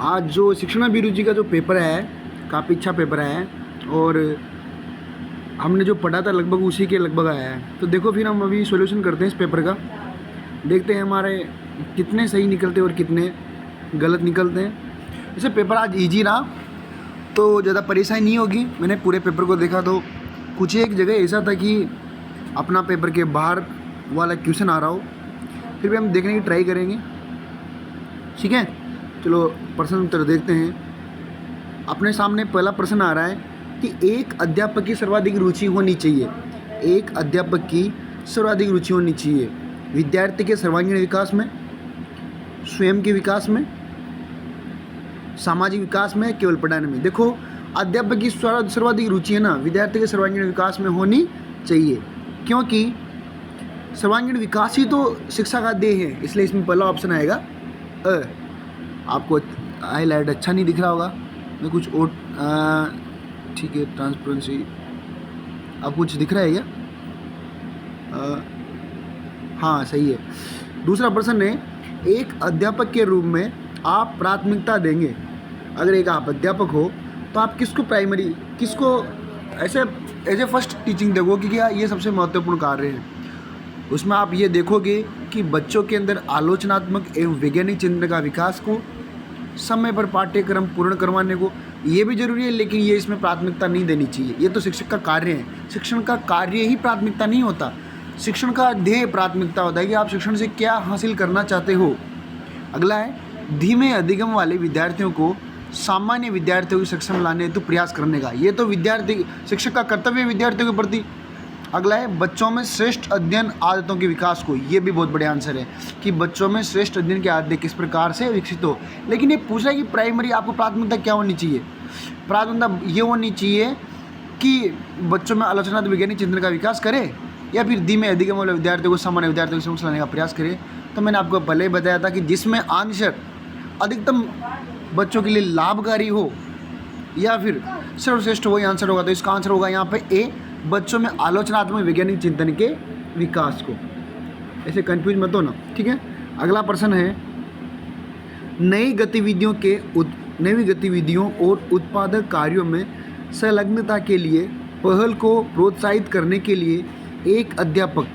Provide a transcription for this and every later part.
आज जो शिक्षण अभिरुचि का जो पेपर है काफ़ी अच्छा पेपर है और हमने जो पढ़ा था लगभग उसी के लगभग आया है। तो देखो फिर हम अभी सॉल्यूशन करते हैं इस पेपर का, देखते हैं हमारे कितने सही निकलते हैं और कितने गलत निकलते हैं। जैसे पेपर आज इजी रहा तो ज़्यादा परेशानी नहीं होगी। मैंने पूरे पेपर को देखा तो कुछ एक जगह ऐसा था कि अपना पेपर के बाहर वाला क्वेश्चन आ रहा हो, फिर भी हम देखने की ट्राई करेंगे। ठीक है, चलो प्रश्न उत्तर देखते हैं। अपने सामने पहला प्रश्न आ रहा है कि एक अध्यापक की सर्वाधिक रुचि होनी चाहिए। एक अध्यापक की सर्वाधिक रुचि होनी चाहिए विद्यार्थी के सर्वांगीण विकास में, स्वयं के विकास में, सामाजिक विकास में, केवल पढ़ाने में। देखो अध्यापक की सर्वाधिक रुचि है ना विद्यार्थी के सर्वांगीण विकास में होनी चाहिए, क्योंकि सर्वांगीण विकास ही तो शिक्षा का ध्येय है। इसलिए इसमें पहला ऑप्शन आएगा अ। आपको हाईलाइट अच्छा नहीं दिख रहा होगा, मैं कुछ और ठीक है, ट्रांसपेरेंसी अब कुछ दिख रहा है क्या? हाँ सही है। दूसरा प्रश्न है, एक अध्यापक के रूप में आप प्राथमिकता देंगे। अगर एक आप अध्यापक हो तो आप किसको प्राइमरी, किसको ऐसे फर्स्ट टीचिंग देखोगे कि क्या ये सबसे महत्वपूर्ण कार्य है। उसमें आप ये देखोगे कि बच्चों के अंदर आलोचनात्मक एवं वैज्ञानिक चिंतन का विकास को, समय पर पाठ्यक्रम पूर्ण करवाने को, ये भी जरूरी है, लेकिन ये इसमें प्राथमिकता नहीं देनी चाहिए। ये तो शिक्षक का कार्य है, शिक्षण का कार्य ही प्राथमिकता नहीं होता। शिक्षण का ध्येय प्राथमिकता होता है कि आप शिक्षण से क्या हासिल करना चाहते हो। अगला है, धीमे अधिगम वाले विद्यार्थियों को सामान्य विद्यार्थियों की सक्षम लाने हेतु प्रयास करने का। ये तो विद्यार्थी शिक्षक का कर्तव्य है विद्यार्थियों के प्रति। अगला है, बच्चों में श्रेष्ठ अध्ययन आदतों के विकास को। ये भी बहुत बड़े आंसर है कि बच्चों में श्रेष्ठ अध्ययन की आदतें किस प्रकार से विकसित हो। लेकिन ये पूछ रहा है कि प्राइमरी आपको प्राथमिकता क्या होनी चाहिए। प्राथमिकता ये होनी चाहिए कि बच्चों में आलोचनात्मक वैज्ञानिक चिंतन का विकास करे, या फिर धीमे अधिगम वाले विद्यार्थियों को सामान्य विद्यार्थियों की समझ लाने का प्रयास करे। तो मैंने आपको पहले ही बताया था कि जिसमें आंसर अधिकतम बच्चों के लिए लाभकारी हो या फिर सर्वश्रेष्ठ वही आंसर होगा। तो इसका आंसर होगा यहाँ पे ए, बच्चों में आलोचनात्मक वैज्ञानिक चिंतन के विकास को। ऐसे कंफ्यूज मत हो ना, ठीक है। अगला प्रश्न है, नई गतिविधियों और उत्पादक कार्यों में संलग्नता के लिए पहल को प्रोत्साहित करने के लिए एक अध्यापक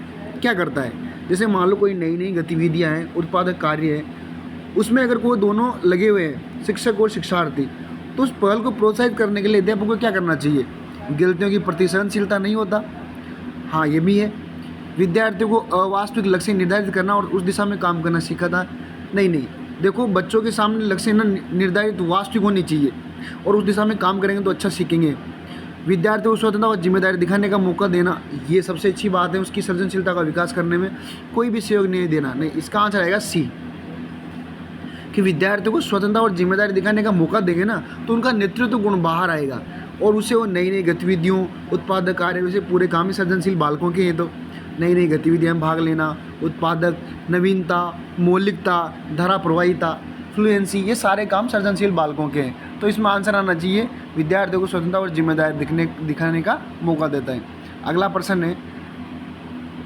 क्या करता है। जैसे मान लो कोई नई गतिविधियां हैं, उत्पादक कार्य है, उसमें अगर कोई दोनों लगे हुए हैं, शिक्षक और शिक्षार्थी, तो उस पहल को प्रोत्साहित करने के लिए अध्यापक को क्या करना चाहिए। गलतियों की प्रति सहनशीलता नहीं होता। हाँ ये भी है। विद्यार्थियों को अवास्तविक लक्ष्य निर्धारित करना और उस दिशा में काम करना सिखाता नहीं। देखो बच्चों के सामने लक्ष्य ना निर्धारित वास्तविक होनी चाहिए और उस दिशा में काम करेंगे तो अच्छा सीखेंगे। विद्यार्थियों को स्वतंत्रता और जिम्मेदारी दिखाने का मौका देना, ये सबसे अच्छी बात है। उसकी सृजनशीलता का विकास करने में कोई भी सहयोग नहीं देना। नहीं, इसका आंसर आएगा सी, कि विद्यार्थियों को स्वतंत्रता और जिम्मेदारी दिखाने का मौका देंगे ना तो उनका नेतृत्व गुण बाहर आएगा और उसे वो नई गतिविधियों, उत्पादक कार्य, वैसे पूरे काम ही सृजनशील बालकों के हैं। तो नई गतिविधियां में भाग लेना, उत्पादक, नवीनता, मौलिकता, धारा प्रवाहिता, फ्लुएंसी, ये सारे काम सृजनशील बालकों के हैं। तो इसमें आंसर आना चाहिए विद्यार्थियों को स्वतंत्रता और जिम्मेदारी दिखाने का मौका देता है। अगला प्रश्न है,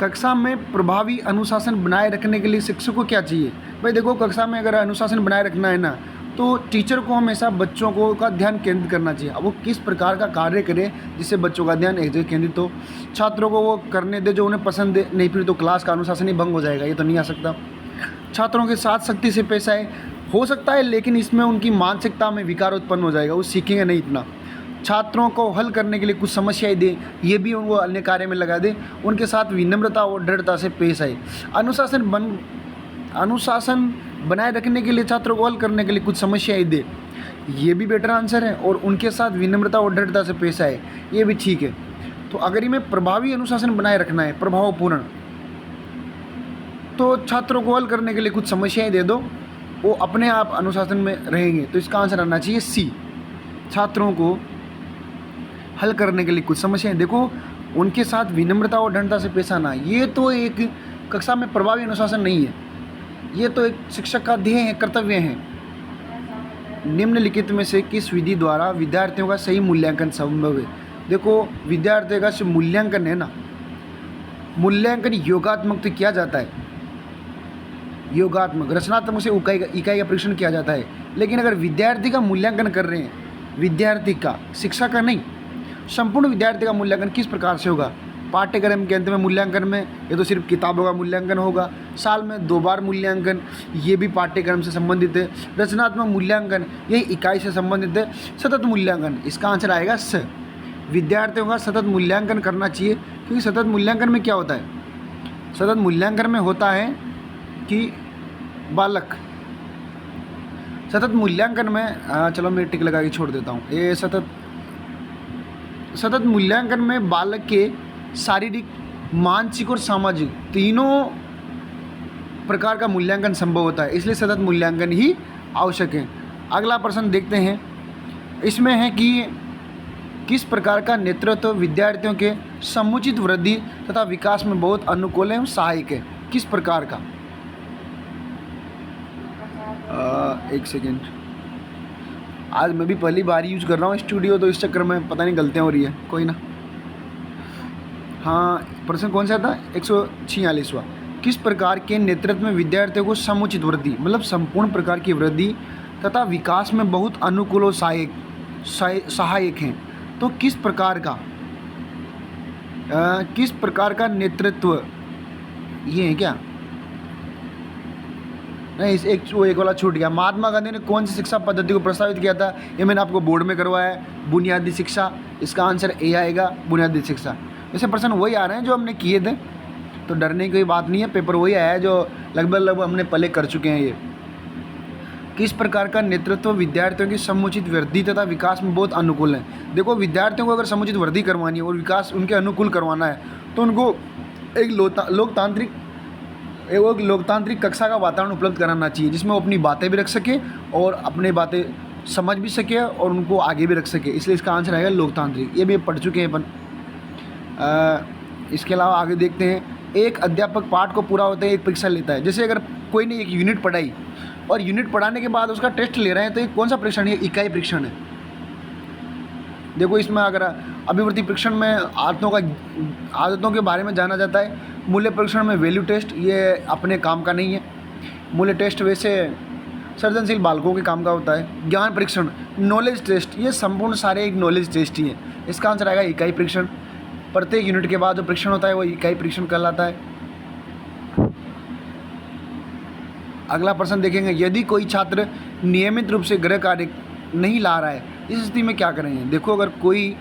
कक्षा में प्रभावी अनुशासन बनाए रखने के लिए शिक्षक को क्या चाहिए। भाई देखो कक्षा में अगर अनुशासन बनाए रखना है ना तो टीचर को हमेशा बच्चों को का ध्यान केंद्रित करना चाहिए। अब वो किस प्रकार का कार्य करे जिससे बच्चों का ध्यान एक जगह केंद्रित हो, छात्रों को वो करने दे जो उन्हें पसंद है। नहीं फिर तो क्लास का अनुशासन ही भंग हो जाएगा, ये तो नहीं आ सकता। छात्रों के साथ सख्ती से पेश आए, हो सकता है लेकिन इसमें उनकी मानसिकता में विकार उत्पन्न हो जाएगा, वो सीखेंगे नहीं इतना। छात्रों को हल करने के लिए कुछ समस्याएं दें, ये भी उनको अन्य कार्य में लगा दें। उनके साथ विनम्रता और दृढ़ता से पेश आए। अनुशासन बनाए रखने के लिए छात्रों को हल करने के लिए कुछ समस्याएं दे, ये भी बेटर आंसर है। और उनके साथ विनम्रता और दृढ़ता से पेश आए, ये भी ठीक है। तो अगर इनमें प्रभावी अनुशासन बनाए रखना है, प्रभावपूर्ण, तो छात्रों को हल करने के लिए कुछ समस्याएं दे दो, वो अपने आप अनुशासन में रहेंगे। तो इसका आंसर आना चाहिए सी, छात्रों को हल करने के लिए कुछ समस्याएं। देखो उनके साथ विनम्रता और दृढ़ता से पेश आना, ये तो एक कक्षा में प्रभावी अनुशासन नहीं है, ये तो एक शिक्षक का ध्येय है, कर्तव्य है। निम्नलिखित में से किस विधि द्वारा विद्यार्थियों का सही मूल्यांकन संभव है। देखो विद्यार्थियों का मूल्यांकन है ना, मूल्यांकन योगात्मक तो किया जाता है, योगात्मक रचनात्मक से इकाई का परीक्षण किया जाता है। लेकिन अगर विद्यार्थी का मूल्यांकन कर रहे हैं, विद्यार्थी का, शिक्षा का नहीं, संपूर्ण विद्यार्थी का मूल्यांकन किस प्रकार से होगा? पाठ्यक्रम के अंत में मूल्यांकन में ये तो सिर्फ किताबों का मूल्यांकन होगा, साल में 2 बार मूल्यांकन, ये भी पाठ्यक्रम से संबंधित है। रचनात्मक मूल्यांकन यही इकाई से संबंधित है। सतत मूल्यांकन, इसका आंसर आएगा स। विद्यार्थियों का सतत मूल्यांकन करना चाहिए, क्योंकि सतत मूल्यांकन में क्या होता है? सतत मूल्यांकन में होता है कि बालक सतत मूल्यांकन में चलो मैं टिक लगा के छोड़ देता हूँ। ये सतत मूल्यांकन में बालक के शारीरिक, मानसिक और सामाजिक तीनों प्रकार का मूल्यांकन संभव होता है, इसलिए सतत मूल्यांकन ही आवश्यक है। अगला प्रश्न देखते हैं, इसमें है कि किस प्रकार का नेतृत्व विद्यार्थियों के समुचित वृद्धि तथा विकास में बहुत अनुकूल एवं सहायक है? किस प्रकार का? एक सेकेंड, आज मैं भी पहली बार यूज कर रहा हूँ स्टूडियो, तो इस चक्कर में पता नहीं गलतियाँ हो रही है, कोई ना। हाँ, प्रश्न कौन सा था? 146वां। किस प्रकार के नेतृत्व में विद्यार्थियों को समुचित वृद्धि, मतलब संपूर्ण प्रकार की वृद्धि तथा विकास में बहुत अनुकूल और सहायक हैं? तो किस प्रकार का नेतृत्व, ये है क्या? नहीं, एक वाला छूट गया। महात्मा गांधी ने कौन सी शिक्षा पद्धति को प्रस्तावित किया था? ये मैंने आपको बोर्ड में करवाया है, बुनियादी शिक्षा। इसका आंसर ए आएगा, बुनियादी शिक्षा। वैसे प्रश्न वही आ रहे हैं जो हमने किए थे, तो डरने की कोई बात नहीं है, पेपर वही आया है जो लगभग हमने पहले कर चुके हैं। ये किस प्रकार का नेतृत्व विद्यार्थियों की समुचित वृद्धि तथा विकास में बहुत अनुकूल है? देखो, विद्यार्थियों को अगर समुचित वृद्धि करवानी है और विकास उनके अनुकूल करवाना है, तो उनको एक लोकतांत्रिक कक्षा का वातावरण उपलब्ध कराना चाहिए, जिसमें वो अपनी बातें भी रख सके और अपनी बातें समझ भी सके और उनको आगे भी रख सके। इसलिए इसका आंसर आएगा लोकतांत्रिक। ये भी पढ़ चुके हैं अपन। इसके अलावा आगे देखते हैं, एक अध्यापक पाठ को पूरा होते ही एक परीक्षा लेता है। जैसे अगर कोई ने एक यूनिट पढ़ाई और यूनिट पढ़ाने के बाद उसका टेस्ट ले रहे हैं, तो ये कौन सा परीक्षण है? इकाई परीक्षण है। देखो, इसमें अगर अभिवृत्ति परीक्षण में आदतों के बारे में जाना जाता है, मूल्य परीक्षण में वैल्यू टेस्ट, ये अपने काम का नहीं है। मूल्य टेस्ट वैसे सृजनशील बालकों के काम का होता है। ज्ञान परीक्षण, नॉलेज टेस्ट, ये संपूर्ण सारे एक नॉलेज टेस्ट ही है। इसका आंसर आएगा इकाई परीक्षण। प्रत्येक यूनिट के बाद जो परीक्षण होता है वो इकाई परीक्षण कहलाता है। अगला प्रश्न देखेंगे, यदि कोई छात्र नियमित रूप से गृह कार्य नहीं ला रहा है, इस स्थिति में क्या करेंगे? देखो, अगर कोई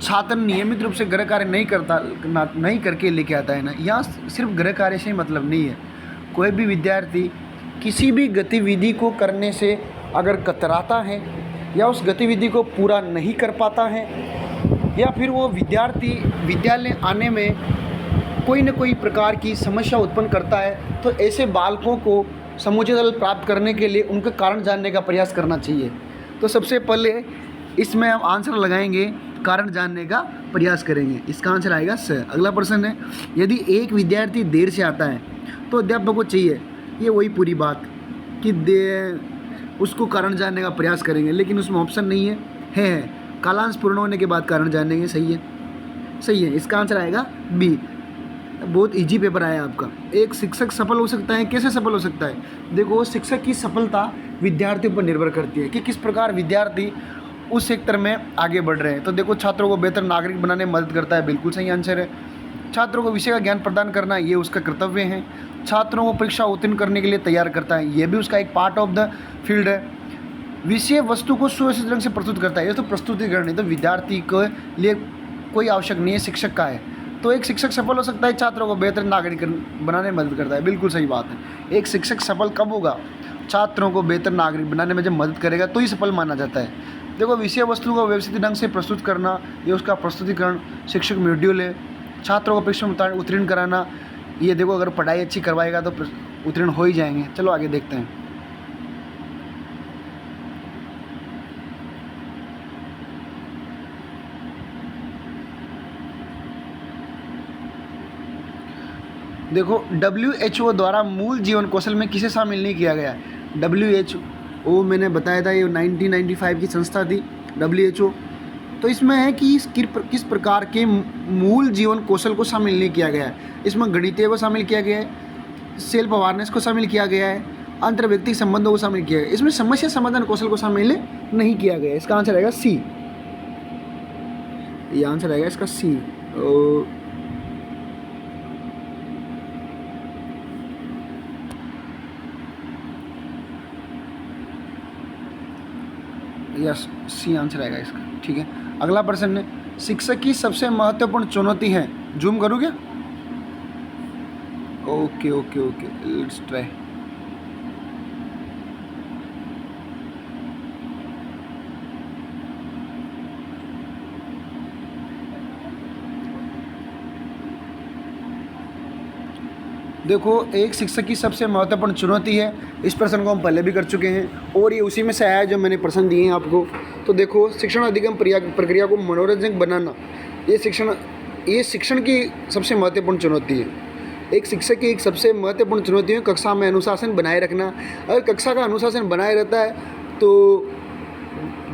छात्र नियमित रूप से गृह कार्य नहीं करके लेके आता है ना, यहाँ सिर्फ गृह कार्य से ही मतलब नहीं है। कोई भी विद्यार्थी किसी भी गतिविधि को करने से अगर कतराता है या उस गतिविधि को पूरा नहीं कर पाता है, या फिर वो विद्यार्थी विद्यालय आने में कोई न कोई प्रकार की समस्या उत्पन्न करता है, तो ऐसे बालकों को समुचित हल प्राप्त करने के लिए उनका कारण जानने का प्रयास करना चाहिए। तो सबसे पहले इसमें हम आंसर लगाएंगे, कारण जानने का प्रयास करेंगे। इसका आंसर आएगा स। अगला प्रश्न है, यदि एक विद्यार्थी देर से आता है तो अध्यापक को चाहिए, ये वही पूरी बात कि उसको कारण जानने का प्रयास करेंगे, लेकिन उसमें ऑप्शन नहीं है कालांश पूर्ण होने के बाद कारण जानेंगे। सही है। इसका आंसर आएगा बी। बहुत इजी पेपर आया आपका। एक शिक्षक सफल हो सकता है, कैसे सफल हो सकता है? देखो, शिक्षक की सफलता विद्यार्थियों पर निर्भर करती है कि किस प्रकार विद्यार्थी उस सेक्टर में आगे बढ़ रहे हैं। तो देखो, छात्रों को बेहतर नागरिक बनाने में मदद करता है, बिल्कुल सही आंसर है। छात्रों को विषय का ज्ञान प्रदान करना, ये उसका कर्तव्य है। छात्रों को परीक्षा उत्तीर्ण करने के लिए तैयार करता है, ये भी उसका एक पार्ट ऑफ द फील्ड है। विषय वस्तु को सुव्यवस्थित ढंग से प्रस्तुत करता है, ये तो प्रस्तुतिकरण है, तो विद्यार्थी के लिए कोई आवश्यक नहीं है, शिक्षक का है। तो एक शिक्षक सफल हो सकता है, छात्रों को बेहतर नागरिक बनाने में मदद करता है, बिल्कुल सही बात है। एक शिक्षक सफल कब होगा? छात्रों को बेहतर नागरिक बनाने में जब मदद करेगा तो ही सफल माना जाता है। देखो, विषय वस्तु को व्यवस्थित ढंग से प्रस्तुत करना, ये उसका प्रस्तुतिकरण शिक्षक मॉड्यूल है। छात्रों को परीक्षा में उत्तीर्ण कराना, ये देखो, अगर पढ़ाई अच्छी करवाएगा तो उत्तीर्ण हो ही जाएंगे। चलो आगे देखते हैं। देखो, WHO द्वारा मूल जीवन कौशल में किसे शामिल नहीं किया गया है? WHO मैंने बताया था, ये 1995 की संस्था थी WHO। तो इसमें है कि किस प्रकार के मूल जीवन कौशल को शामिल नहीं किया गया है। इसमें गणितीय को शामिल किया गया है, सेल्फ अवेयरनेस को शामिल किया गया है, अंतर व्यक्तिक संबंधों को शामिल किया गया है। इसमें समस्या समाधान कौशल को शामिल नहीं किया गया है। इसका आंसर आएगा सी। ये आंसर आएगा इसका सी। यस, सी आंसर आएगा इसका। ठीक है, अगला प्रश्न है, शिक्षक की सबसे महत्वपूर्ण चुनौती है। जूम करूँ क्या? Okay okay okay, let's try. देखो, एक शिक्षक की सबसे महत्वपूर्ण चुनौती है, इस प्रश्न को हम पहले भी कर चुके हैं और ये उसी में से आया है जो मैंने प्रश्न दिए हैं आपको। तो देखो, शिक्षण अधिगम प्रक्रिया को मनोरंजक बनाना, ये शिक्षण की सबसे महत्वपूर्ण चुनौती है। एक शिक्षक की एक सबसे महत्वपूर्ण चुनौती है कक्षा में अनुशासन बनाए रखना। अगर कक्षा का अनुशासन बनाए रहता है तो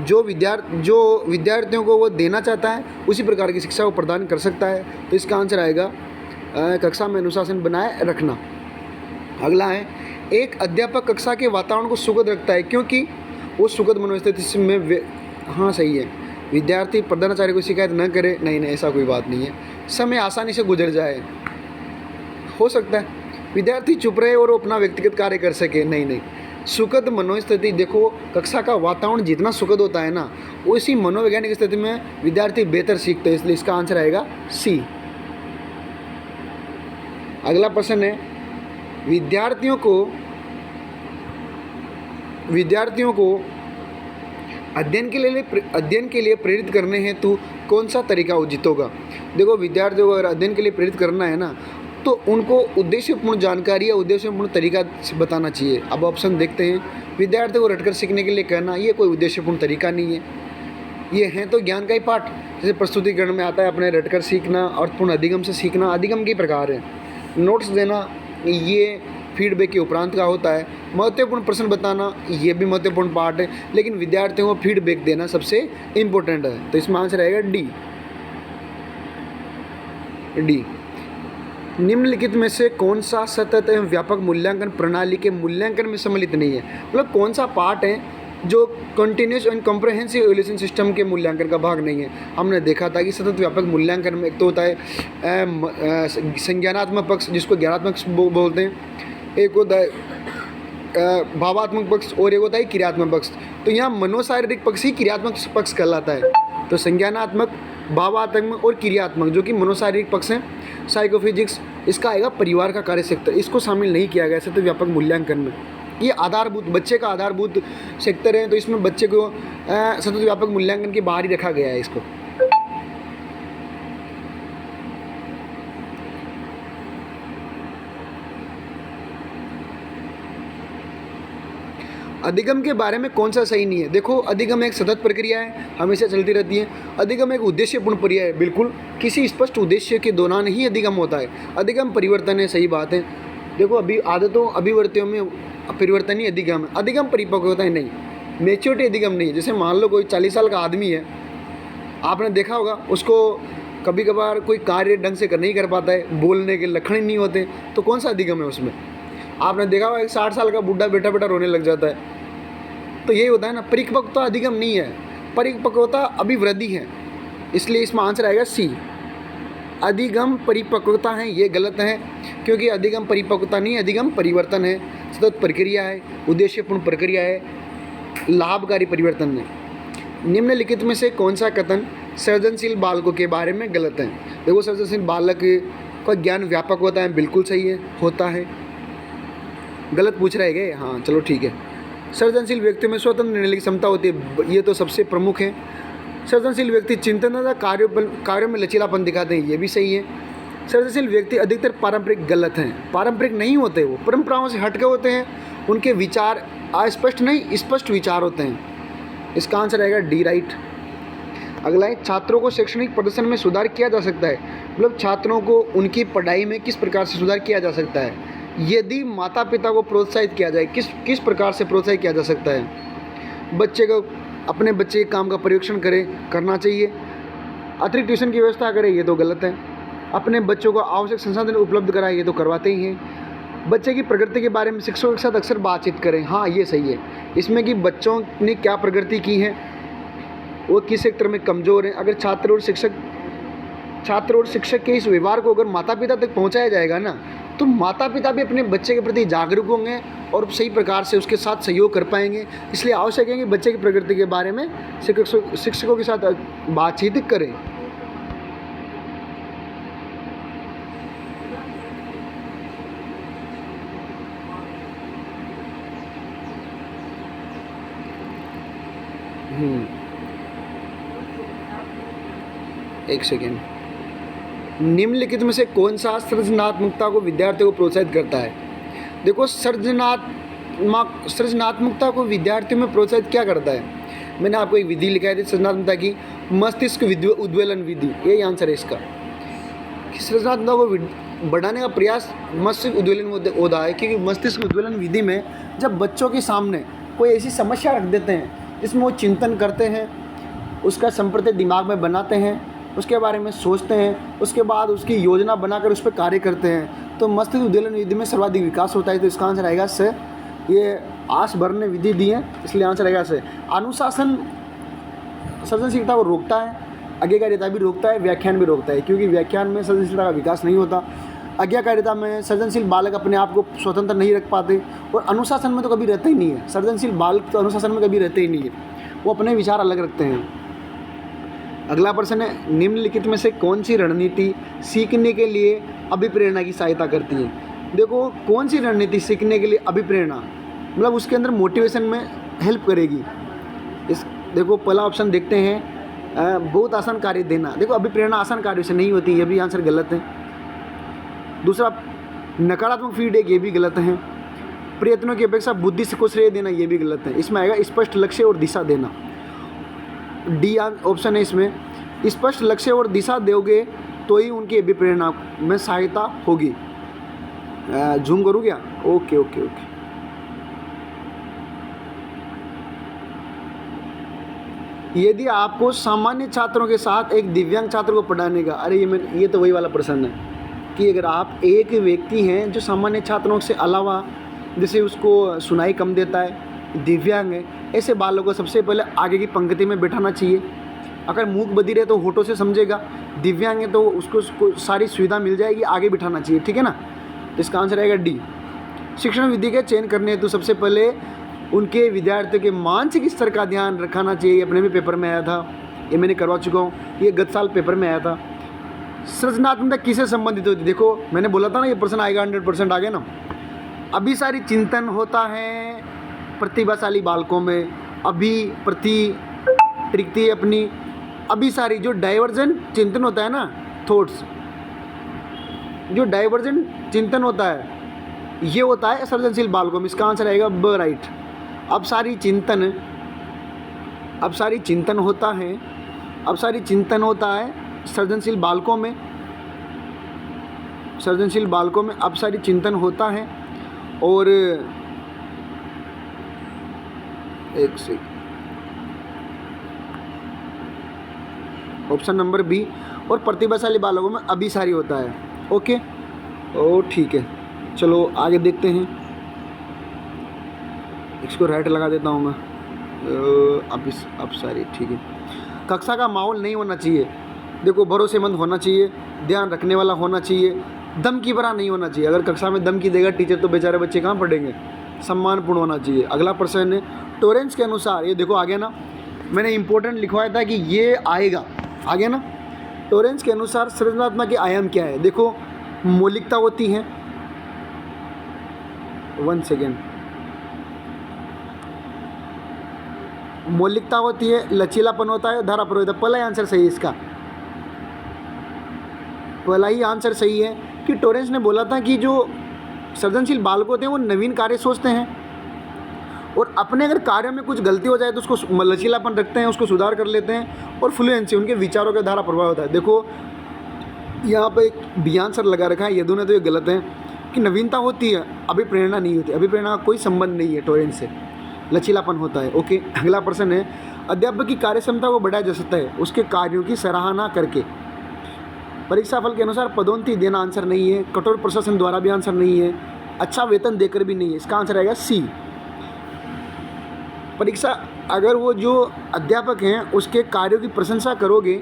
जो विद्यार्थियों को वो देना चाहता है उसी प्रकार की शिक्षा को प्रदान कर सकता है। तो इसका आंसर आएगा कक्षा में अनुशासन बनाए रखना। अगला है, एक अध्यापक कक्षा के वातावरण को सुखद रखता है क्योंकि वो सुखद मनोस्थिति में हाँ सही है। विद्यार्थी प्रधानाचार्य को शिकायत न करे, नहीं ऐसा कोई बात नहीं है। समय आसानी से गुजर जाए, हो सकता है विद्यार्थी चुप रहे और अपना व्यक्तिगत कार्य कर सके, नहीं। सुखद मनोस्थिति, देखो कक्षा का वातावरण जितना सुखद होता है ना, उसी मनोवैज्ञानिक स्थिति में विद्यार्थी बेहतर सीखते हैं। इसलिए इसका आंसर आएगा सी। अगला प्रश्न है, विद्यार्थियों को अध्ययन के लिए प्रेरित करने हेतु कौन सा तरीका उचित होगा। देखो, विद्यार्थियों को अगर अध्ययन के लिए प्रेरित करना है ना, तो उनको उद्देश्यपूर्ण जानकारी या उद्देश्यपूर्ण तरीका बताना चाहिए। अब ऑप्शन देखते हैं। विद्यार्थियों को रटकर सीखने के लिए कहना, ये कोई उद्देश्यपूर्ण तरीका नहीं है। ये है तो ज्ञान का ही पाठ, जैसे प्रस्तुतिकरण में आता है अपने रटकर सीखना, अर्थपूर्ण अधिगम से सीखना, अधिगम के प्रकार है। नोट्स देना, ये फीडबैक के उपरांत का होता है। महत्वपूर्ण प्रश्न बताना, ये भी महत्वपूर्ण पार्ट है, लेकिन विद्यार्थियों को फीडबैक देना सबसे इम्पोर्टेंट है। तो इसमें आंसर आएगा डी। निम्नलिखित में से कौन सा सतत एवं व्यापक मूल्यांकन प्रणाली के मूल्यांकन में सम्मिलित नहीं है। मतलब कौन सा पार्ट है जो continuous and comprehensive evaluation system के मूल्यांकन का भाग नहीं है। हमने देखा था कि सतत व्यापक मूल्यांकन में एक तो होता है संज्ञानात्मक पक्ष, जिसको ज्ञानात्मक बोलते हैं, एक होता है भावात्मक पक्ष और एक होता है क्रियात्मक पक्ष। तो यहाँ मनोशारीरिक पक्ष ही क्रियात्मक पक्ष कहलाता है। तो संज्ञानात्मक, भावात्मक और क्रियात्मक जो कि मनोशारीरिक पक्ष हैं। साइकोफिजिक्स, इसका आएगा परिवार का कार्य सेक्टर, इसको शामिल नहीं किया गया सतत व्यापक मूल्यांकन में। ये आधारभूत, बच्चे का आधारभूत सेक्टर है, तो इसमें बच्चे को सतत व्यापक मूल्यांकन के बाहर ही रखा गया है इसको। अधिगम के बारे में कौन सा सही नहीं है। देखो, अधिगम एक सतत प्रक्रिया है, हमेशा चलती रहती है। अधिगम एक उद्देश्यपूर्ण प्रक्रिया है, बिल्कुल किसी स्पष्ट उद्देश्य के दौरान ही अधिगम होता है। अधिगम परिवर्तन है, सही बात है। देखो, अभी आदतों अभिवृत्तियों में परिवर्तन ही अधिगम है। अधिगम परिपक्व होता है नहीं, मेच्योरिटी अधिगम नहीं है। जैसे मान लो कोई 40 साल का आदमी है, आपने देखा होगा उसको कभी कभार कोई कार्य ढंग से नहीं कर पाता है, बोलने के लक्षण ही नहीं होते, तो कौन सा अधिगम है उसमें। आपने देखा होगा एक 60 साल का बूढ़ा बेटा रोने लग जाता है, तो यही होता है ना। परिपक्वता अधिगम नहीं है, परिपक्वता अभिवृद्धि है। इसलिए इसमें आंसर आएगा सी। अधिगम परिपक्वता है, ये गलत है, क्योंकि अधिगम परिपक्वता नहीं, अधिगम परिवर्तन है, सतत प्रक्रिया है, उद्देश्यपूर्ण प्रक्रिया है, लाभकारी परिवर्तन है। निम्नलिखित में से कौन सा कथन सृजनशील बालकों के बारे में गलत है। देखो, सृजनशील बालक का ज्ञान व्यापक होता है, बिल्कुल सही है, होता है। गलत पूछ रहे गए, हाँ चलो ठीक है। सृजनशील व्यक्तियों में स्वतंत्र निर्णय की क्षमता होती है, ये तो सबसे प्रमुख है। सृजनशील व्यक्ति चिंतन तथा कार्यों में लचीलापन दिखाते हैं, ये भी सही है। सृजनशील व्यक्ति अधिकतर पारंपरिक गलत हैं, पारंपरिक नहीं होते, वो परंपराओं से हटके होते हैं, उनके विचार अस्पष्ट नहीं स्पष्ट विचार होते हैं। इसका आंसर आएगा डी, राइट। अगला है, छात्रों को शैक्षणिक प्रदर्शन में सुधार किया जा सकता है। मतलब छात्रों को उनकी पढ़ाई में किस प्रकार से सुधार किया जा सकता है, यदि माता पिता को प्रोत्साहित किया जाए। किस प्रकार से प्रोत्साहित किया जा सकता है। बच्चे को अपने बच्चे के काम का परीक्षण करना चाहिए। अतिरिक्त ट्यूशन की व्यवस्था करें, ये तो गलत है। अपने बच्चों को आवश्यक संसाधन उपलब्ध कराए, ये तो करवाते ही हैं। बच्चे की प्रगति के बारे में शिक्षकों के साथ अक्सर बातचीत करें। हाँ, ये सही है। इसमें कि बच्चों ने क्या प्रगति की है, वो किस क्षेत्र में कमज़ोर हैं। अगर छात्र और शिक्षक के इस व्यवहार को अगर माता पिता तक पहुंचाया जाएगा ना, तो माता पिता भी अपने बच्चे के प्रति जागरूक होंगे और सही प्रकार से उसके साथ सहयोग कर पाएंगे। इसलिए आवश्यक है कि बच्चे की प्रगति के बारे में शिक्षकों के साथ बातचीत करें। एक सेकेंड। निम्नलिखित में से कौन सा सृजनात्मकता को विद्यार्थियों को प्रोत्साहित करता है? देखो, सृजनात्मकता को विद्यार्थियों में प्रोत्साहित क्या करता है? मैंने आपको एक विधि लिखाई थी सृजनात्मकता की, मस्तिष्क उद्वेलन विधि। यही आंसर है इसका। सृजनात्मकता को बढ़ाने का प्रयास मस्तिष्क उद्वेलन होता है, क्योंकि मस्तिष्क उद्वेलन विधि में जब बच्चों के सामने कोई ऐसी समस्या रख देते हैं जिसमें वो चिंतन करते हैं, उसका संप्रति दिमाग में बनाते हैं, उसके बारे में सोचते हैं, उसके बाद उसकी योजना बनाकर उस पर कार्य करते हैं, तो मस्तिष्क उद्वेलन विधि में सर्वाधिक विकास होता है। तो इसका आंसर आएगा से। ये आस भरने विधि दी है, इसलिए आंसर आएगा से। अनुशासन सृजनशीलता को रोकता है, आज्ञाकारिता भी रोकता है, व्याख्यान भी रोकता है, क्योंकि व्याख्यान में सृजनशीलता का विकास नहीं होता। आज्ञाकारिता में सृजनशील बालक अपने आप को स्वतंत्र नहीं रख पाते, और अनुशासन में तो कभी रहते ही नहीं है। सृजनशील बालक तो अनुशासन में कभी रहते ही नहीं है, वो अपने विचार अलग रखते हैं। अगला प्रश्न है, निम्नलिखित में से कौन सी रणनीति सीखने के लिए अभिप्रेरणा की सहायता करती है? देखो, कौन सी रणनीति सीखने के लिए अभिप्रेरणा, मतलब उसके अंदर मोटिवेशन में हेल्प करेगी। देखो, पहला ऑप्शन देखते हैं, बहुत आसान कार्य देना। देखो, अभिप्रेरणा आसान कार्य से नहीं होती, ये भी आंसर गलत है। दूसरा, नकारात्मक फीडबैक, ये भी गलत है। प्रयत्नों की अपेक्षा बुद्धि को श्रेय देना, ये भी गलत है। इसमें आएगा स्पष्ट लक्ष्य और दिशा देना। डी ऑप्शन है इसमें। स्पष्ट लक्ष्य और दिशा दोगे तो ही उनकी अभिप्रेरणा में सहायता होगी। जूम करूँ क्या? Okay okay okay. यदि आपको सामान्य छात्रों के साथ एक दिव्यांग छात्र को पढ़ाने का, अरे ये तो वही वाला प्रश्न है कि अगर आप एक व्यक्ति हैं जो सामान्य छात्रों से अलावा, जैसे उसको सुनाई कम देता है, दिव्यांग है, ऐसे बालकों को सबसे पहले आगे की पंक्ति में बैठाना चाहिए। अगर मूक बधिर है तो होठों से समझेगा, दिव्यांग है तो उसको सारी सुविधा मिल जाएगी, आगे बिठाना चाहिए, ठीक है ना। इसका आंसर आएगा डी। शिक्षण विधि के चयन करने हेतु सबसे पहले उनके विद्यार्थियों के मानसिक स्तर का ध्यान रखना चाहिए। अपने भी पेपर में आया था, ये मैंने करवा चुका हूँ, ये गत साल पेपर में आया था। सृजनात्मकता किससे संबंधित होती है? देखो, मैंने बोला था ना ये प्रश्न आएगा, 100% आ गया ना। अभिसारी चिंतन होता है प्रतिभाशाली बालकों में, प्रतिक्रिया अपनी अभिसारी, जो डाइवर्जेंट चिंतन होता है ना, थॉट्स, जो डाइवर्जेंट चिंतन होता है, ये होता है सृजनशील बालकों में। इसका आंसर आएगा ब, राइट। अब सारी चिंतन होता है सृजनशील बालकों में। अब सारी चिंतन होता है, और एक से ऑप्शन नंबर बी, और प्रतिभाशाली बालकों में अभिसारी होता है। ओके, ओ ठीक है, चलो आगे देखते हैं। इसको राइट लगा देता हूँ मैं। अभिसारी, ठीक है। कक्षा का माहौल नहीं होना चाहिए। देखो, भरोसेमंद होना चाहिए, ध्यान रखने वाला होना चाहिए, दम की भरा नहीं होना चाहिए। अगर कक्षा में दम की देगा टीचर तो बेचारे बच्चे कहाँ पढ़ेंगे। सम्मानपूर्ण होना चाहिए। अगला प्रश्न है, टोरेंस के अनुसार, ये देखो आ गया ना, मैंने इंपॉर्टेंट लिखवाया था कि ये आएगा, आ गया ना। टोरेंस के अनुसार सृजनात्मक के आयाम क्या है? देखो, मौलिकता होती है, 1 सेकेंड, मौलिकता होती है, लचीलापन होता है, धाराप्रवाह होता है। पहला ही आंसर सही है इसका, पहला ही आंसर सही है कि टोरेंस ने बोला था कि जो सृजनशील बालक होते हैं वो नवीन कार्य सोचते हैं, और अपने अगर कार्य में कुछ गलती हो जाए तो उसको लचीलापन रखते हैं, उसको सुधार कर लेते हैं, और फ्लुएंसी, उनके विचारों का धारा प्रभाव होता है। देखो, यहाँ पे एक बी आंसर लगा रखा है, ये दोनों तो ये गलत है कि नवीनता होती है, अभिप्रेरणा नहीं होती। अभिप्रेरणा का कोई संबंध नहीं है टोरेंस से, लचीलापन होता है। ओके, अगला प्रश्न है, अध्यापक की कार्यक्षमता को बढ़ाया जा सकता है उसके कार्यों की सराहना करके। परीक्षाफल के अनुसार पदोन्नति देना आंसर नहीं है, कठोर प्रशासन द्वारा भी आंसर नहीं है, अच्छा वेतन देकर भी नहीं है। इसका आंसर आएगा सी। परीक्षा अगर वो जो अध्यापक हैं उसके कार्यों की प्रशंसा करोगे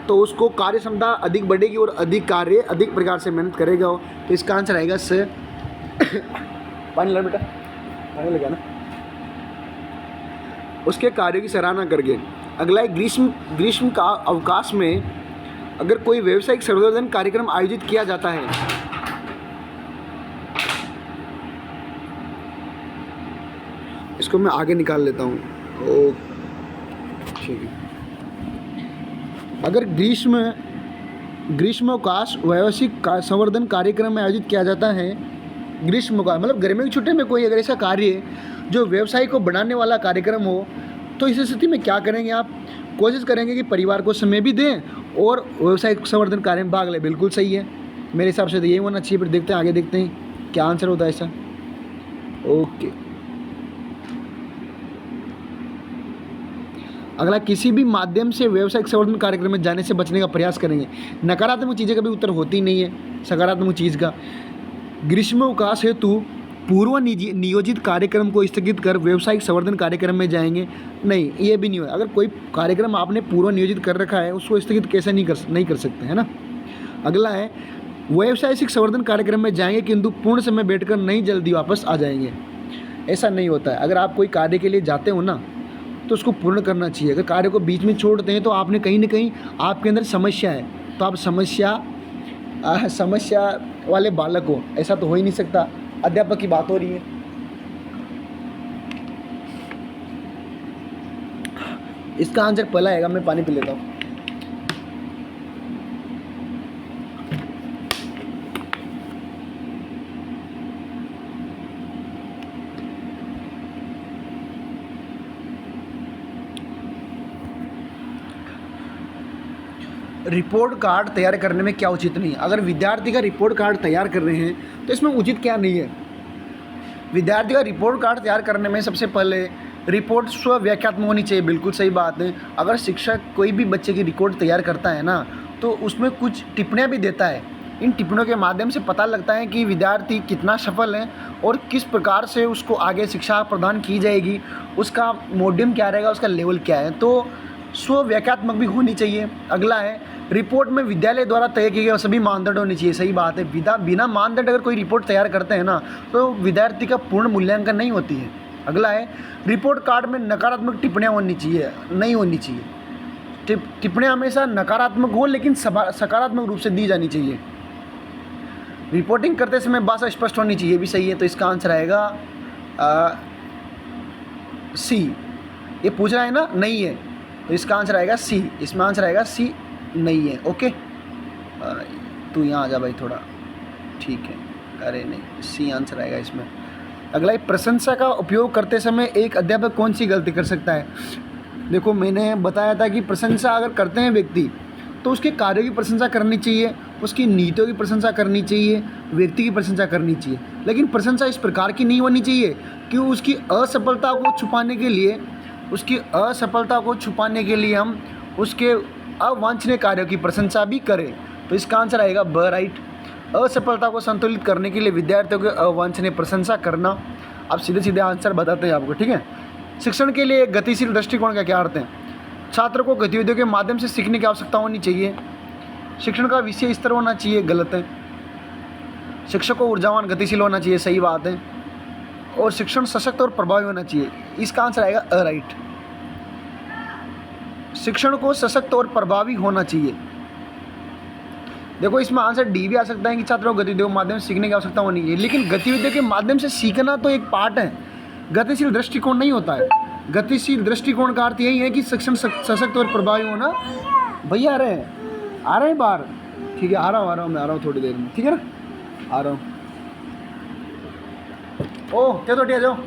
तो उसको कार्य क्षमता अधिक बढ़ेगी और अधिक कार्य अधिक प्रकार से मेहनत करेगा वो। तो इसका आंसर आएगा स। पानी ला बेटा, पानी लगा ना। उसके कार्यों की सराहना करके। अगला है ग्रीष्म का अवकाश में अगर कोई व्यावसायिक संवर्धन कार्यक्रम आयोजित किया जाता है, इसको मैं आगे निकाल लेता हूँ। ओ ठीक है। अगर ग्रीष्म अवकाश व्यावसायिक संवर्धन कार्यक्रम में आयोजित किया जाता है, ग्रीष्म अवकाश मतलब गर्मियों की छुट्टी में कोई अगर ऐसा कार्य है जो व्यवसाय को बढ़ाने वाला कार्यक्रम हो, तो इस स्थिति में क्या करेंगे आप? कोशिश करेंगे कि परिवार को समय भी दें और व्यवसायिक संवर्धन कार्य में भाग लें। बिल्कुल सही है, मेरे हिसाब से तो यही होना चाहिए। फिर देखते हैं आगे, देखते हैं क्या आंसर होता है इसका। ओके, अगला, किसी भी माध्यम से व्यवसायिक संवर्धन कार्यक्रम में जाने से बचने का प्रयास करेंगे। नकारात्मक चीज़ें कभी उत्तर होती नहीं है, सकारात्मक चीज़ का। ग्रीष्मावकाश हेतु पूर्व नियोजित कार्यक्रम को स्थगित कर व्यवसायिक संवर्धन कार्यक्रम में जाएंगे, नहीं, ये भी नहीं हो। अगर कोई कार्यक्रम आपने पूर्व नियोजित कर रखा है उसको स्थगित कैसे नहीं कर सकते, है ना। अगला है, व्यवसायिक संवर्धन कार्यक्रम में जाएंगे किंतु पूर्ण समय बैठकर नहीं जल्दी वापस आ जाएंगे। ऐसा नहीं होता है। अगर आप कोई कार्य के लिए जाते हो ना तो उसको पूर्ण करना चाहिए। अगर कार्य को बीच में छोड़ते हैं तो आपने कहीं ना कहीं आपके अंदर समस्या है, तो आप समस्या वाले बालक हो, ऐसा तो हो ही नहीं सकता। अध्यापक की बात हो रही है। इसका आंसर पहला आएगा। मैं पानी पी लेता हूँ। रिपोर्ट कार्ड तैयार करने में क्या उचित नहीं है? अगर विद्यार्थी का रिपोर्ट कार्ड तैयार कर रहे हैं तो इसमें उचित क्या नहीं है? विद्यार्थी का रिपोर्ट कार्ड तैयार करने में सबसे पहले रिपोर्ट स्व व्याख्यात्मक होनी चाहिए। बिल्कुल सही बात है। अगर शिक्षक कोई भी बच्चे की रिपोर्ट तैयार करता है ना तो उसमें कुछ टिप्पणियाँ भी देता है। इन टिप्पणियों के माध्यम से पता लगता है कि विद्यार्थी कितना सफल है और किस प्रकार से उसको आगे शिक्षा प्रदान की जाएगी, उसका मोडियम क्या रहेगा, उसका लेवल क्या है। तो स्व व्याख्यात्मक भी होनी चाहिए। अगला है, रिपोर्ट में विद्यालय द्वारा तय किए गए सभी मानदंड होने चाहिए। सही बात है। बिना मानदंड अगर कोई रिपोर्ट तैयार करते हैं ना तो विद्यार्थी का पूर्ण मूल्यांकन नहीं होती है। अगला है, रिपोर्ट कार्ड में नकारात्मक टिप्पणियाँ होनी चाहिए, नहीं होनी चाहिए। टिप्पणियाँ हमेशा नकारात्मक हो लेकिन सकारात्मक रूप से दी जानी चाहिए। रिपोर्टिंग करते समय भाषा स्पष्ट होनी चाहिए, भी सही है। तो इसका आंसर आएगा सी। ये पूछ रहा है ना, नहीं है, तो इसका आंसर आएगा सी। इसमें आंसर आएगा सी, नहीं है। ओके, तू यहाँ आ जा भाई थोड़ा, ठीक है। अरे नहीं, सी आंसर आएगा इसमें। अगला, प्रशंसा का उपयोग करते समय एक अध्यापक कौन सी गलती कर सकता है? देखो, मैंने बताया था कि प्रशंसा अगर करते हैं व्यक्ति तो उसके कार्यों की प्रशंसा करनी चाहिए, उसकी नीतियों की प्रशंसा करनी चाहिए, व्यक्ति की प्रशंसा करनी चाहिए। लेकिन प्रशंसा इस प्रकार की नहीं होनी चाहिए कि उसकी असफलता को छुपाने के लिए हम उसके अवांछनीय कार्यों की प्रशंसा भी करें। तो इसका आंसर आएगा ब, राइट। असफलता को संतुलित करने के लिए विद्यार्थियों के अवांछनीय प्रशंसा करना। आप सीधे सीधे आंसर बताते हैं आपको, ठीक है। शिक्षण के लिए गतिशील दृष्टिकोण का क्या अर्थ है? छात्र को गतिविधियों के माध्यम से सीखने की आवश्यकता होनी चाहिए। शिक्षण का विषय स्तर होना चाहिए, गलत है। शिक्षक को ऊर्जावान गतिशील होना चाहिए, सही बात है। और शिक्षण सशक्त और प्रभावी होना चाहिए। इसका आंसर आएगा अ, राइट। शिक्षण को सशक्त और प्रभावी होना चाहिए। देखो, इसमें आंसर डी भी आ सकता है कि छात्रों को गतिविधियों के माध्यम से सीखने की आवश्यकता होनी चाहिए, लेकिन गतिविधियों के माध्यम से सीखना तो एक पार्ट है, गतिशील दृष्टिकोण नहीं होता है। गतिशील दृष्टिकोण का अर्थ यही है कि शिक्षण सशक्त और प्रभावी होना। भैया आ रहे हैं बाहर, ठीक है। आ रहा हूँ थोड़ी देर में, ठीक है ना, आ रहा हूँ। ओह, क्या तो आ जाओ।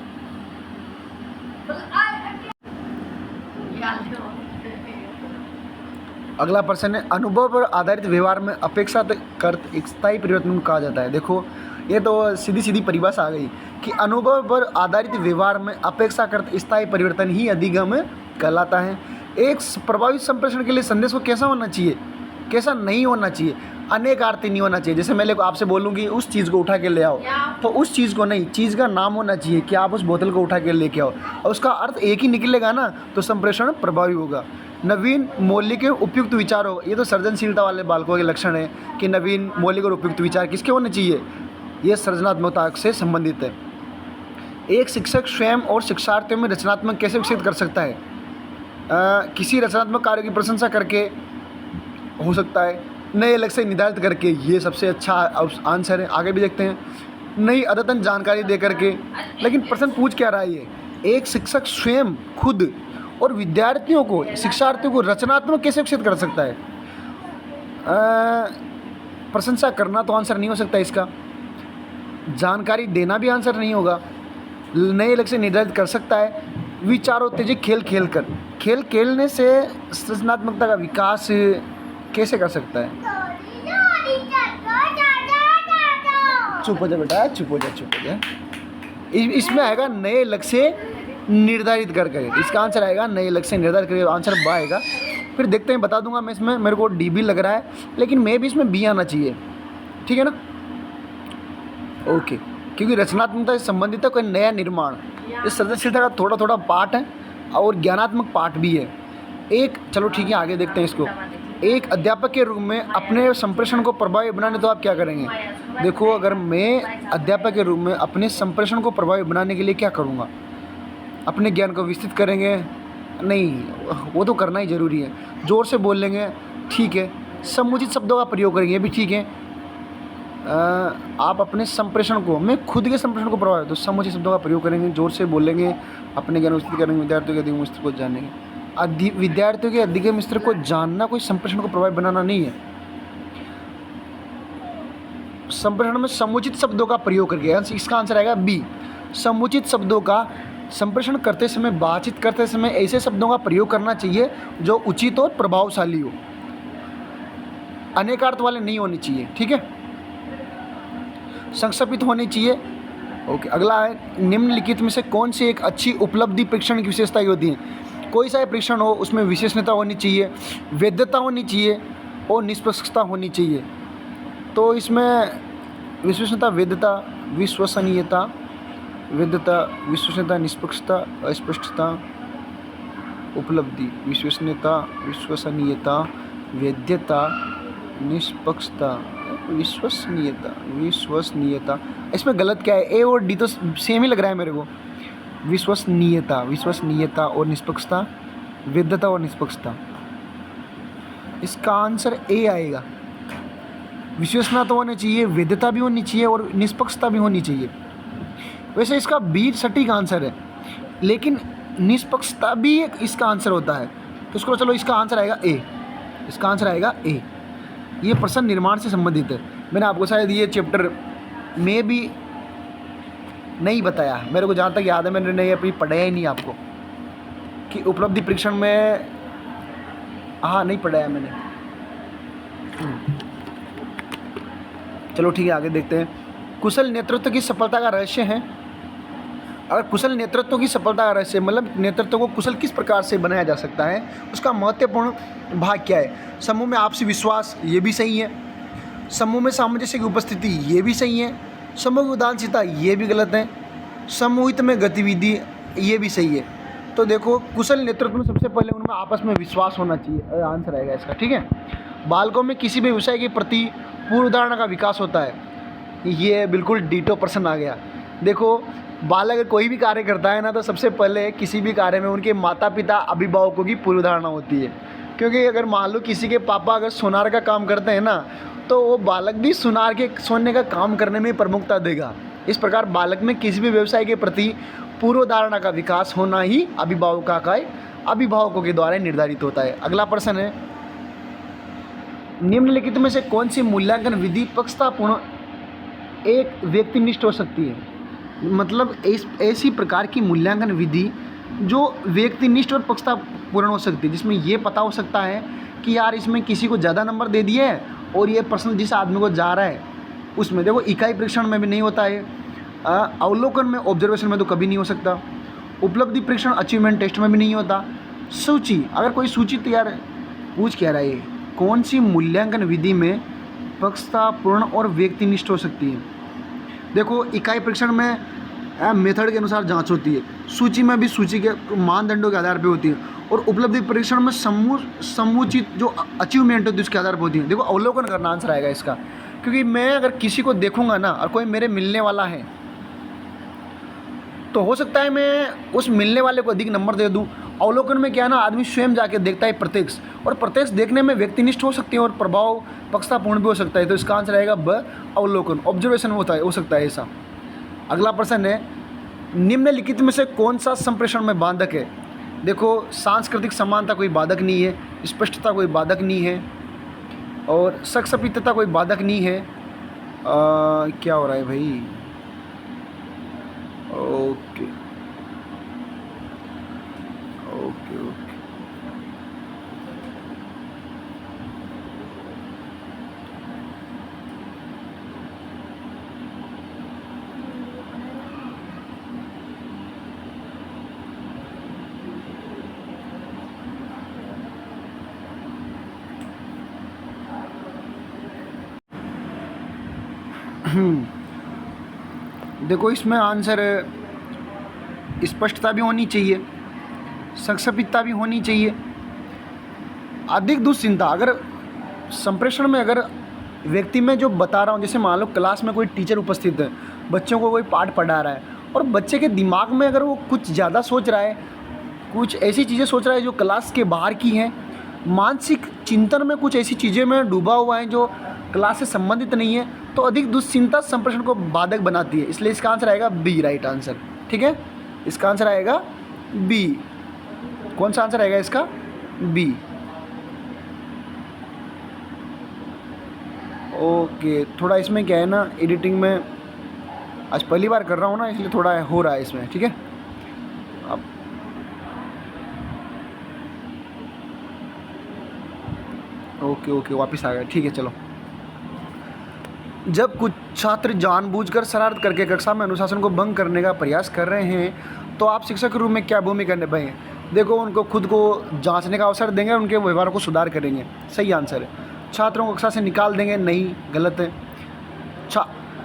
अगला प्रश्न है, अनुभव पर आधारित व्यवहार में अपेक्षाकृत स्थायी परिवर्तन कहा जाता है। देखो, ये तो सीधी परिभाषा आ गई कि अनुभव पर आधारित व्यवहार में अपेक्षाकृत स्थायी परिवर्तन ही अधिगम कहलाता है। एक प्रभावित संप्रेषण के लिए संदेश को कैसा होना चाहिए, कैसा नहीं होना चाहिए? अनेकार्थी नहीं होना चाहिए। जैसे मैं आपसे बोलूँगी उस चीज़ को उठा के ले आओ, तो उस चीज़ को नहीं, चीज़ का नाम होना चाहिए कि आप उस बोतल को उठा के लेके आओ, और उसका अर्थ एक ही निकलेगा ना, तो संप्रेषण प्रभावी होगा। नवीन मौलिक एवं उपयुक्त विचार हो, ये तो सृजनशीलता वाले बालकों के लक्षण है कि नवीन मौलिक और उपयुक्त विचार किसके होने चाहिए, ये सृजनात्मकता से संबंधित है। एक शिक्षक स्वयं और शिक्षार्थियों में रचनात्मक कैसे विकसित कर सकता है? किसी रचनात्मक कार्य की प्रशंसा करके हो सकता है, नए लक्ष्य निर्धारित करके, ये सबसे अच्छा आंसर है। आगे भी देखते हैं, नई अद्यतन जानकारी दे करके। लेकिन प्रश्न पूछ क्या रहा है ये, एक शिक्षक स्वयं खुद और विद्यार्थियों को, शिक्षार्थियों को रचनात्मक कैसे विकसित कर सकता है? प्रशंसा करना तो आंसर नहीं हो सकता इसका, जानकारी देना भी आंसर नहीं होगा। नए लक्ष्य निर्धारित कर सकता है, विचारों तेजी खेल खेलने से सृजनात्मकता का विकास कैसे कर सकता है? चुप हो जा बेटा, चुप हो जा। इसमें आएगा नए लक्ष्य निर्धारित करके, इसका आंसर आएगा नए लक्ष्य निर्धारित करके, आंसर ब आएगा। फिर देखते हैं, बता दूंगा मैं इसमें, मेरे को डी भी लग रहा है, लेकिन मैं भी इसमें बी आना चाहिए, ठीक है ना? ओके, क्योंकि रचनात्मकता से संबंधित है कोई नया निर्माण, इस सृजनशीलता का थोड़ा थोड़ा पार्ट है और ज्ञानात्मक पार्ट भी है। एक, चलो ठीक है, आगे देखते हैं इसको। एक अध्यापक के रूप में अपने संप्रेषण को प्रभावी बनाने, तो आप क्या करेंगे? देखो, अगर मैं अध्यापक के रूप में अपने संप्रेषण को प्रभावी बनाने के लिए क्या करूँगा? अपने ज्ञान को विस्तृत करेंगे? नहीं, वो तो करना ही ज़रूरी है। ज़ोर से बोल लेंगे, ठीक है। समुचित शब्दों का प्रयोग करेंगे, ये भी ठीक है। आप अपने संप्रेषण को, मैं खुद के संप्रेषण को प्रभावित, तो समुचित शब्दों का प्रयोग करेंगे, जोर से बोलेंगे, अपने ज्ञान विस्तृत करेंगे, विद्यार्थियों के अधिगम स्तर को जानेंगे। विद्यार्थियों के अधिगम स्तर को जानना कोई संप्रेषण को प्रभावित बनाना नहीं है। संप्रेषण में समुचित शब्दों का प्रयोग करके, इसका आंसर आएगा बी। समुचित शब्दों का संप्रेषण करते समय, बातचीत करते समय ऐसे शब्दों का प्रयोग करना चाहिए जो उचित और प्रभावशाली हो, अनेकार्थ वाले नहीं होने चाहिए, ठीक है। संक्षेपित होनी चाहिए। ओके, अगला है, निम्नलिखित में से कौन सी एक अच्छी उपलब्धि परीक्षण की विशेषता होती है? कोई सा परीक्षण हो, उसमें विशेषता होनी चाहिए, वैधता होनी चाहिए और निष्पक्षता होनी चाहिए। तो इसमें विशेषता, वैधता, विश्वसनीयता, वैधता, विश्वसनीयता, निष्पक्षता, अस्पष्टता, उपलब्धि, विश्वसनीयता, वैधता, निष्पक्षता, विश्वसनीयता। इसमें गलत क्या है? ए और डी तो सेम ही लग रहा है मेरे को। विश्वसनीयता और निष्पक्षता, वैधता और निष्पक्षता, इसका आंसर ए आएगा। विश्वसनीयता तो होनी चाहिए, वैधता भी होनी चाहिए और निष्पक्षता भी होनी चाहिए। वैसे इसका बी सटीक आंसर है, लेकिन निष्पक्षता भी एक इसका आंसर होता है, तो इसको चलो, इसका आंसर आएगा ए। इसका आंसर आएगा ए। ये प्रश्न निर्माण से संबंधित है। मैंने आपको शायद ये चैप्टर में भी नहीं बताया, मेरे को जहाँ तक याद है मैंने नहीं अभी पढ़ाया ही नहीं आपको कि उपलब्धि परीक्षण में, हाँ नहीं पढ़ाया मैंने। चलो ठीक है, आगे देखते हैं। कुशल नेतृत्व की सफलता का रहस्य है। अगर कुशल नेतृत्व की सफलता का रहस्य, मतलब नेतृत्व को कुशल किस प्रकार से बनाया जा सकता है, उसका महत्वपूर्ण भाग क्या है? समूह में आपसी विश्वास, ये भी सही है। समूह में सामंजस्य की उपस्थिति, ये भी सही है। समूह की उदासीनता, ये भी गलत है। समूहित में गतिविधि, ये भी सही है। तो देखो, कुशल नेतृत्व में सबसे पहले उनमें आपस में विश्वास होना चाहिए, आंसर आएगा इसका, ठीक है। बालकों में किसी भी विषय के प्रति पूर्व धारणा का विकास होता है, ये बिल्कुल डीटो प्रश्न आ गया। देखो, बालक अगर कोई भी कार्य करता है ना, तो सबसे पहले किसी भी कार्य में उनके माता पिता, अभिभावकों की पूर्व धारणा होती है। क्योंकि अगर मान लो किसी के पापा अगर सोनार का काम करते हैं ना, तो वो बालक भी सोनार के सोने का काम करने में प्रमुखता देगा। इस प्रकार बालक में किसी भी व्यवसाय के प्रति पूर्व धारणा का विकास होना ही अभिभावकों के द्वारा निर्धारित होता है। अगला प्रश्न है, निम्नलिखित में से कौन सी मूल्यांकन विधि पक्षतापूर्ण एक व्यक्तिनिष्ठ हो सकती है? मतलब ऐसी प्रकार की मूल्यांकन विधि जो व्यक्तिनिष्ठ और पक्षतापूर्ण हो सकती है, जिसमें ये पता हो सकता है कि यार इसमें किसी को ज़्यादा नंबर दे दिए है और ये प्रश्न जिस आदमी को जा रहा है उसमें, देखो इकाई परीक्षण में भी नहीं होता है, अवलोकन में, ऑब्जर्वेशन में तो कभी नहीं हो सकता, उपलब्धि परीक्षण अचीवमेंट टेस्ट में भी नहीं होता। सूची, अगर कोई सूची तैयार, पूछ क्या रहा है, कौन सी मूल्यांकन विधि में पक्षतापूर्ण और व्यक्तिनिष्ठ हो सकती है। देखो, इकाई परीक्षण में मेथड के अनुसार जांच होती है, सूची में भी सूची के मानदंडों के आधार पर होती है, और उपलब्धि परीक्षण में समुचित जो अचीवमेंट होती है उसके आधार पर होती है। देखो, अवलोकन करना आंसर आएगा इसका, क्योंकि मैं अगर किसी को देखूंगा ना और कोई मेरे मिलने वाला है तो हो सकता है मैं उस मिलने वाले को अधिक नंबर दे दूं। अवलोकन में क्या है ना, आदमी स्वयं जाके देखता है प्रत्यक्ष, और प्रत्यक्ष देखने में व्यक्तिनिष्ठ हो सकती है और प्रभाव पक्षतापूर्ण भी हो सकता है। तो इसका आंसर आएगा ब, अवलोकन, ऑब्जर्वेशन होता है, हो सकता है ऐसा। अगला प्रश्न है, निम्नलिखित में से कौन सा संप्रेषण में बाधक है? देखो, सांस्कृतिक समानता कोई बाधक नहीं है, स्पष्टता कोई बाधक नहीं है, और सक्सपितता कोई बाधक नहीं है। क्या हो रहा है भाई? ओके ओके ओके देखो, इसमें आंसर स्पष्टता भी होनी चाहिए, संक्षिप्तता भी होनी चाहिए, अधिक दुश्चिंता। अगर संप्रेषण में अगर व्यक्ति में जो बता रहा हूँ, जैसे मान लो क्लास में कोई टीचर उपस्थित है, बच्चों को कोई पाठ पढ़ा रहा है, और बच्चे के दिमाग में अगर वो कुछ ज़्यादा सोच रहा है, कुछ ऐसी चीज़ें सोच रहा है जो क्लास के बाहर की हैं, मानसिक चिंतन में कुछ ऐसी चीज़ें में डूबा हुआ है जो क्लास से संबंधित नहीं है, तो अधिक दुश्चिंता संप्रेषण को बाधक बनाती है। इसलिए इसका आंसर आएगा बी, राइट आंसर। ठीक है, इसका आंसर आएगा बी। कौन सा आंसर आएगा इसका? बी। ओके, थोड़ा इसमें क्या है ना, एडिटिंग में आज पहली बार कर रहा हूँ ना, इसलिए थोड़ा हो रहा है इसमें। ठीक है, अब ओके ओके वापस आ गया। ठीक है, चलो। जब कुछ छात्र जानबूझकर शरारत करके कक्षा में अनुशासन को भंग करने का प्रयास कर रहे हैं तो आप शिक्षक के रूप में क्या भूमिका निभाएंगे? देखो, उनको खुद को जांचने का अवसर देंगे, उनके व्यवहार को सुधार करेंगे। सही आंसर है। छात्रों को कक्षा से निकाल देंगे? नहीं, गलत है।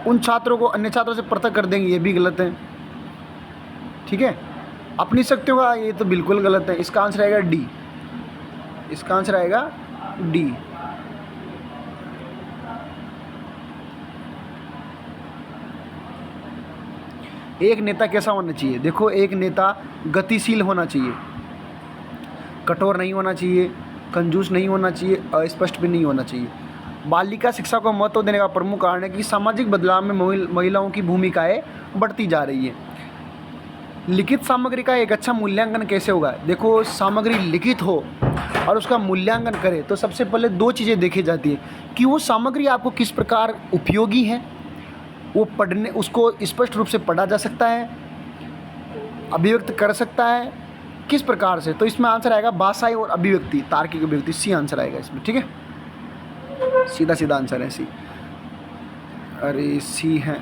उन छात्रों को अन्य छात्रों से पृथक कर देंगे? ये भी गलत है। ठीक है, अपनी शक्तियों का, ये तो बिल्कुल गलत है। इसका आंसर आएगा डी। इसका आंसर आएगा डी। एक नेता कैसा होना चाहिए? देखो, एक नेता गतिशील होना चाहिए, कठोर नहीं होना चाहिए, कंजूस नहीं होना चाहिए, अस्पष्ट भी नहीं होना चाहिए। बालिका शिक्षा को महत्व देने का प्रमुख कारण है कि सामाजिक बदलाव में महिलाओं की भूमिकाएं बढ़ती जा रही है। लिखित सामग्री का एक अच्छा मूल्यांकन कैसे होगा? देखो, सामग्री लिखित हो और उसका मूल्यांकन करें तो सबसे पहले दो चीज़ें देखी जाती है कि वो सामग्री आपको किस प्रकार उपयोगी है, वो पढ़ने, उसको स्पष्ट रूप से पढ़ा जा सकता है, अभिव्यक्त कर सकता है, किस प्रकार से। तो इसमें आंसर आएगा भाषाई और अभिव्यक्ति, तार्किक अभिव्यक्ति। सी आंसर आएगा इसमें। ठीक है, सीधा सीधा आंसर है सी। अरे सी है,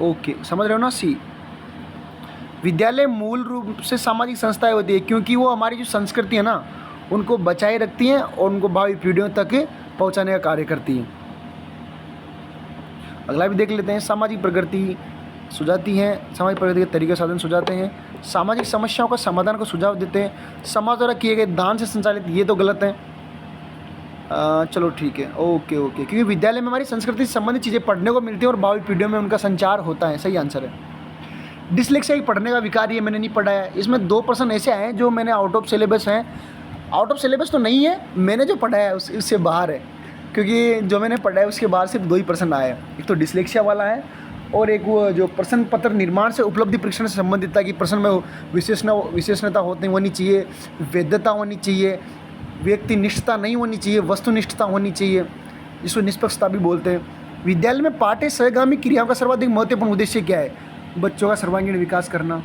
ओके, समझ रहे हो ना? सी। विद्यालय मूल रूप से सामाजिक संस्थाएं होती है क्योंकि वो हमारी जो संस्कृति है ना उनको बचाए रखती हैं और उनको भावी पीढ़ियों तक पहुंचाने का कार्य करती हैं। अगला भी देख लेते हैं। सामाजिक प्रगति सुझाती हैं, सामाजिक प्रगति के तरीके साधन सुझाते हैं, सामाजिक समस्याओं का समाधान को सुझाव देते हैं, समाज द्वारा किए गए दान से संचालित, ये तो गलत है। चलो ठीक है, ओके ओके, क्योंकि विद्यालय में हमारी संस्कृति से संबंधित चीज़ें पढ़ने को मिलती हैं और भावी पीढ़ियों में उनका संचार होता है। सही आंसर है। डिसलेक्सिया पढ़ने का विकार, ये मैंने नहीं पढ़ा है। इसमें 2% ऐसे आए हैं जो मैंने आउट ऑफ सिलेबस हैं। आउट ऑफ सिलेबस तो नहीं है, मैंने जो पढ़ा है उससे बाहर है, क्योंकि जो मैंने पढ़ा है उसके बाहर सिर्फ 2% आया है। एक तो डिसलेक्सिया वाला है और एक वो जो प्रश्न पत्र निर्माण से उपलब्धि परीक्षण से संबंधित था कि प्रश्न में विशेषणता होनी चाहिए, वैधता होनी चाहिए, व्यक्तिनिष्ठता नहीं होनी चाहिए, वस्तुनिष्ठता होनी चाहिए, जिसको निष्पक्षता भी बोलते हैं। विद्यालय में पाठ्य सहगामी क्रियाओं का सर्वाधिक महत्वपूर्ण उद्देश्य क्या है? बच्चों का सर्वांगीण विकास करना।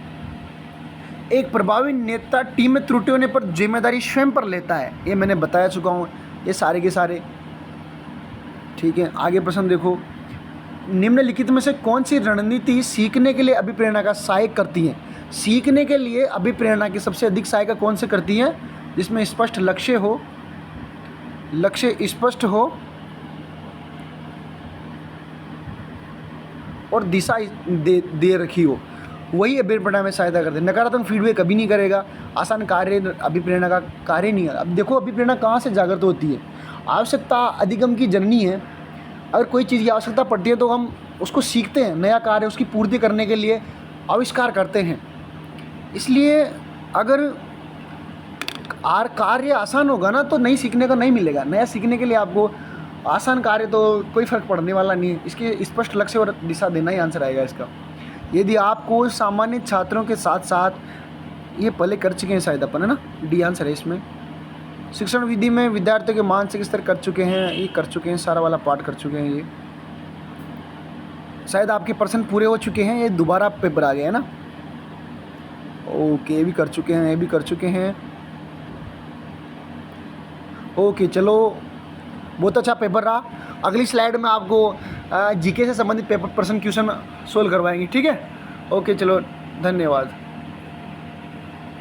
एक प्रभावी नेता टीम में त्रुटि होने पर जिम्मेदारी स्वयं पर लेता है, ये मैंने बताया चुका हूँ, ये सारे के सारे। ठीक है, आगे प्रश्न देखो। निम्नलिखित में से कौन सी रणनीति सीखने के लिए अभिप्रेरणा का सहायक करती है? सीखने के लिए अभिप्रेरणा की सबसे अधिक सहायता कौन से करती है? जिसमें स्पष्ट लक्ष्य हो, लक्ष्य स्पष्ट हो, और दिशा दे रखी हो, वही अभिप्रेरणा में सहायता करते हैं। नकारात्मक फीडबैक कभी नहीं करेगा। आसान कार्य अभिप्रेरणा का कार्य नहीं है। अब देखो अभिप्रेरणा कहाँ से जागृत होती है? आवश्यकता अधिगम की जननी है। अगर कोई चीज़ की आवश्यकता पड़ती है तो हम उसको सीखते हैं, नया कार्य उसकी पूर्ति करने के लिए आविष्कार करते हैं। इसलिए अगर कार्य आसान होगा ना तो नई सीखने को नहीं मिलेगा। नया सीखने के लिए आपको आसान कार्य तो कोई फ़र्क पड़ने वाला नहीं है। इसके स्पष्ट लक्ष्य और दिशा देना ही आंसर आएगा इसका। यदि आपको सामान्य छात्रों के साथ साथ ये पहले कर चुके हैं शायद अपन, है ना, डी आंसर है इसमें। शिक्षण विधि में विद्यार्थियों के मानसिक स्तर कर चुके हैं, ये कर चुके हैं, सारा वाला पार्ट कर चुके हैं। ये शायद आपके प्रश्न पूरे हो चुके हैं, ये दोबारा पेपर आ गया है ना। ओके, ये भी कर चुके हैं, ये भी कर चुके हैं। ओके चलो, बहुत अच्छा पेपर रहा। अगली स्लाइड में आपको जीके से संबंधित पेपर प्रश्न क्वेश्चन सोल्व करवाएंगे, ठीक है। ओके चलो, धन्यवाद।